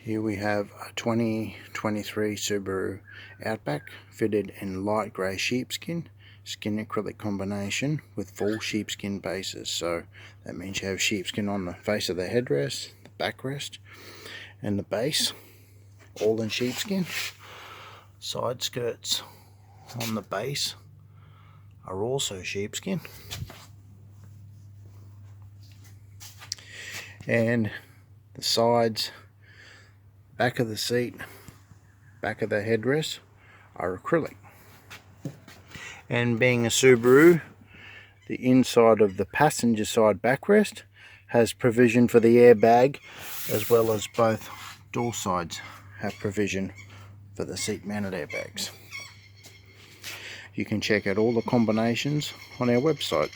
Here we have a 2023 Subaru Outback fitted in light grey sheepskin, skin acrylic combination with full sheepskin bases. So that means you have sheepskin on the face of the headrest, the backrest and the base, all in sheepskin. Side skirts on the base are also sheepskin. And the sides, back of the seat, back of the headrest are acrylic. And being a Subaru, the inside of the passenger side backrest has provision for the airbag, as well as both door sides have provision for the seat mounted airbags. You can check out all the combinations on our website.